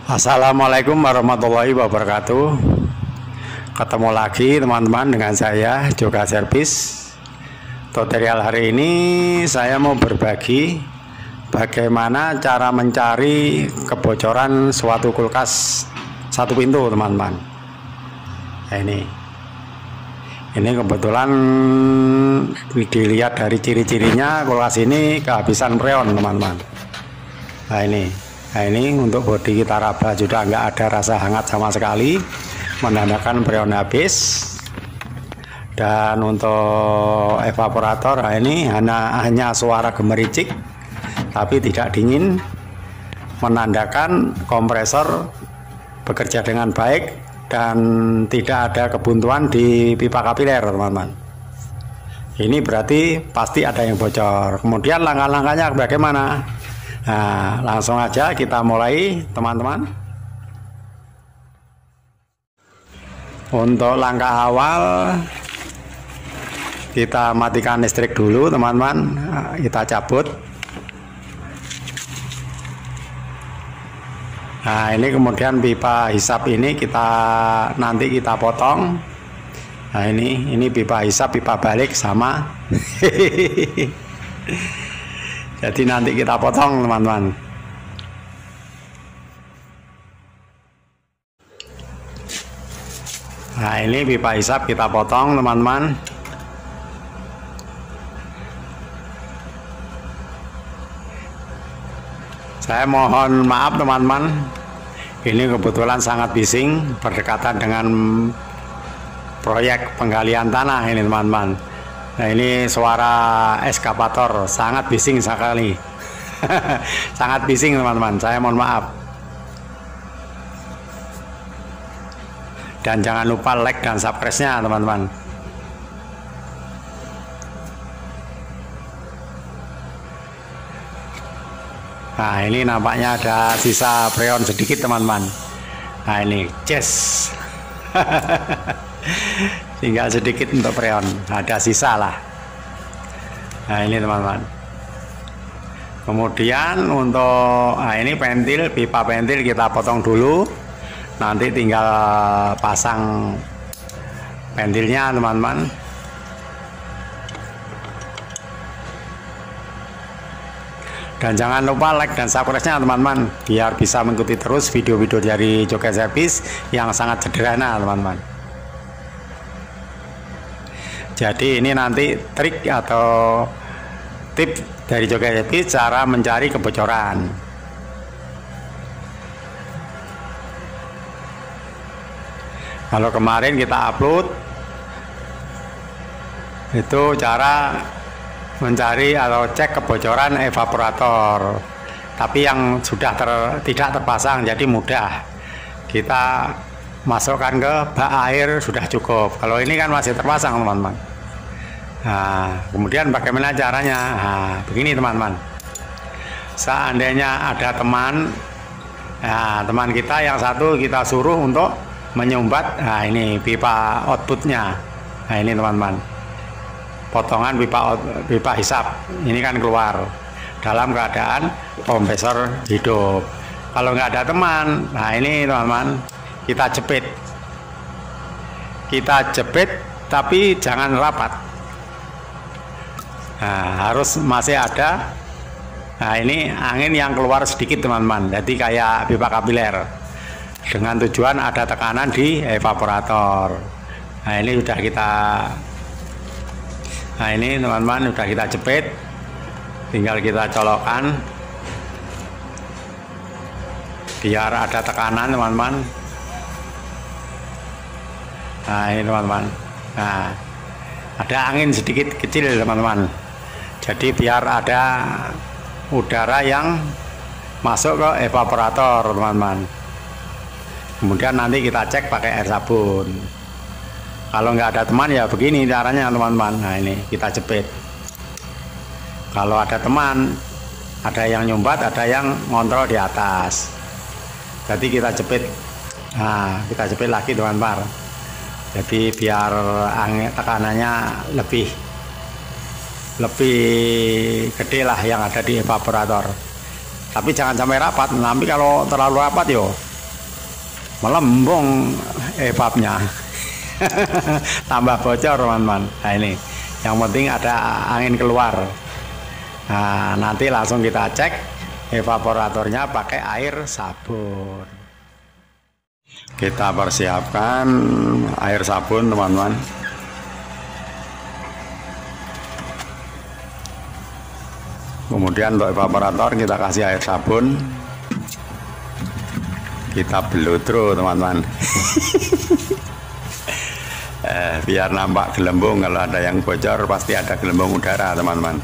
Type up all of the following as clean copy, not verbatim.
Assalamualaikum warahmatullahi wabarakatuh. Ketemu lagi teman-teman dengan saya Joka Servis. Tutorial hari ini saya mau berbagi bagaimana cara mencari kebocoran suatu kulkas satu pintu, teman-teman. Nah, ini kebetulan dilihat dari ciri-cirinya kulkas ini kehabisan freon, teman-teman. Nah ini untuk bodi kita raba sudah nggak ada rasa hangat sama sekali, menandakan freon habis. Dan untuk evaporator, nah ini hanya suara gemericik tapi tidak dingin, menandakan kompresor bekerja dengan baik dan tidak ada kebuntuan di pipa kapiler, teman-teman. Ini berarti pasti ada yang bocor. Kemudian langkah-langkahnya bagaimana? Nah, langsung aja kita mulai, teman-teman. Untuk langkah awal, kita matikan listrik dulu, teman-teman. Kita cabut. Nah, ini kemudian pipa hisap ini nanti kita potong. Nah, ini pipa hisap, pipa balik sama. Jadi nanti kita potong, teman-teman. Nah, ini pipa hisap kita potong, teman-teman. Saya mohon maaf, teman-teman. Ini kebetulan sangat bising, berdekatan dengan proyek penggalian tanah ini, teman-teman. Nah, ini suara eskavator sangat bising sekali. Sangat bising, teman-teman. Saya mohon maaf. Dan jangan lupa like dan subscribe-nya, teman-teman. Nah, ini nampaknya ada sisa freon sedikit, teman-teman. Nah, ini yes. Tinggal sedikit untuk freon, ada sisa lah. Nah, ini, teman-teman. Kemudian untuk ini pentil, pipa pentil kita potong dulu. Nanti tinggal pasang pentilnya, teman-teman. Dan jangan lupa like dan subscribe-nya, teman-teman, biar bisa mengikuti terus video-video dari Joka Servis yang sangat sederhana, teman-teman. Jadi ini nanti trik atau tip dari Joka Servis cara mencari kebocoran. Kalau kemarin kita upload itu cara mencari atau cek kebocoran evaporator, tapi yang sudah tidak terpasang, jadi mudah kita masukkan ke bak air, sudah cukup. Kalau ini kan masih terpasang, teman-teman. Nah, kemudian bagaimana caranya? Nah, begini, teman-teman. Seandainya ada teman kita yang satu kita suruh untuk menyumbat, nah ini pipa outputnya. Nah, ini, teman-teman, potongan pipa hisap ini kan keluar dalam keadaan kompresor hidup. Kalau nggak ada teman, nah ini, teman-teman, kita jepit tapi jangan rapat. Nah, harus masih ada. Nah, ini angin yang keluar sedikit, teman-teman, jadi kayak pipa kapiler, dengan tujuan ada tekanan di evaporator. Nah, ini sudah kita teman-teman, sudah kita jepit, tinggal kita colokkan biar ada tekanan, teman-teman. Nah, ini, teman-teman. Nah, ada angin sedikit kecil, teman-teman, jadi biar ada udara yang masuk ke evaporator, teman-teman. Kemudian nanti kita cek pakai air sabun. Kalau nggak ada teman, ya begini caranya, teman-teman. Nah, ini kita jepit. Kalau ada teman, ada yang nyumbat, ada yang ngontrol di atas, jadi kita jepit. Nah, kita jepit lagi, teman-teman. Jadi biar angin tekanannya lebih gede lah yang ada di evaporator. Tapi jangan sampai rapat. Nanti kalau terlalu rapat yo melembung evapnya. Tambah bocor teman-teman. Nah ini yang penting ada angin keluar. Nah nanti langsung kita cek evaporatornya pakai air sabun. Kita persiapkan air sabun teman-teman. Kemudian untuk evaporator kita kasih air sabun, kita belutro teman-teman. Biar nampak gelembung. Kalau ada yang bocor pasti ada gelembung udara teman-teman.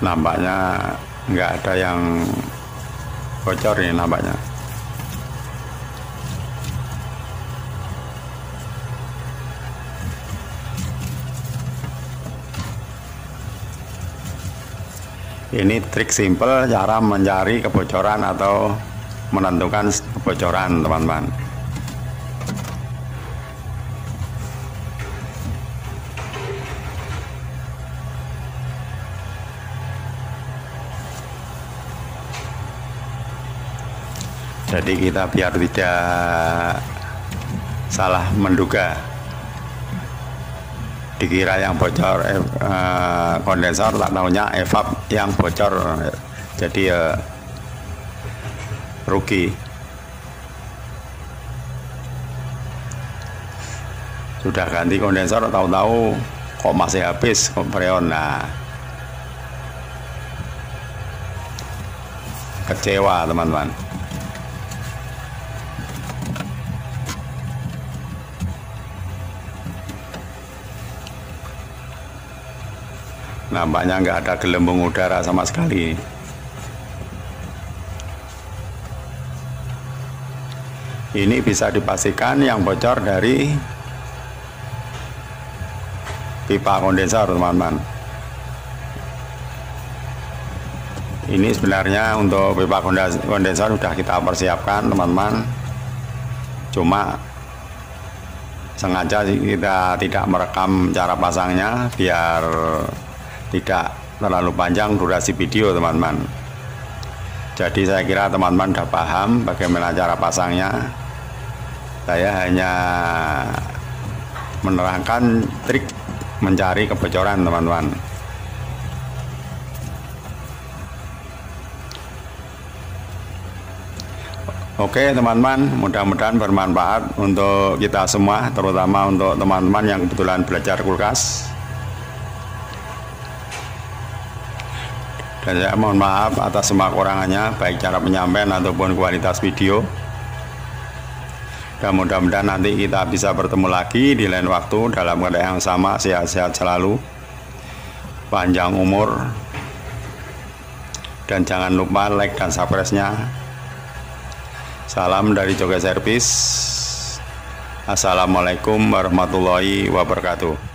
Nampaknya nggak ada yang bocor ini nampaknya. Ini trik simple cara mencari kebocoran atau menentukan kebocoran teman-teman. Jadi kita biar tidak salah menduga, dikira yang bocor kondensor, tak tahunya evap yang bocor, jadi rugi. Sudah ganti kondensor tahu-tahu kok masih habis kompreon. Nah, kecewa teman-teman. Nampaknya nggak ada gelembung udara sama sekali. Ini bisa dipastikan yang bocor dari pipa kondensor teman-teman. Ini sebenarnya untuk pipa kondensor sudah kita persiapkan teman-teman, cuma sengaja kita tidak merekam cara pasangnya biar tidak terlalu panjang durasi video teman-teman. Jadi saya kira teman-teman sudah paham bagaimana cara pasangnya. Saya hanya menerangkan trik mencari kebocoran teman-teman. Oke teman-teman, mudah-mudahan bermanfaat untuk kita semua, terutama untuk teman-teman yang kebetulan belajar kulkas. Dan saya mohon maaf atas semua kekurangannya, baik cara penyampaian ataupun kualitas video. Dan mudah-mudahan nanti kita bisa bertemu lagi di lain waktu dalam keadaan yang sama, sehat-sehat selalu, panjang umur, dan jangan lupa like dan subscribe-nya. Salam dari Joget Service. Assalamualaikum warahmatullahi wabarakatuh.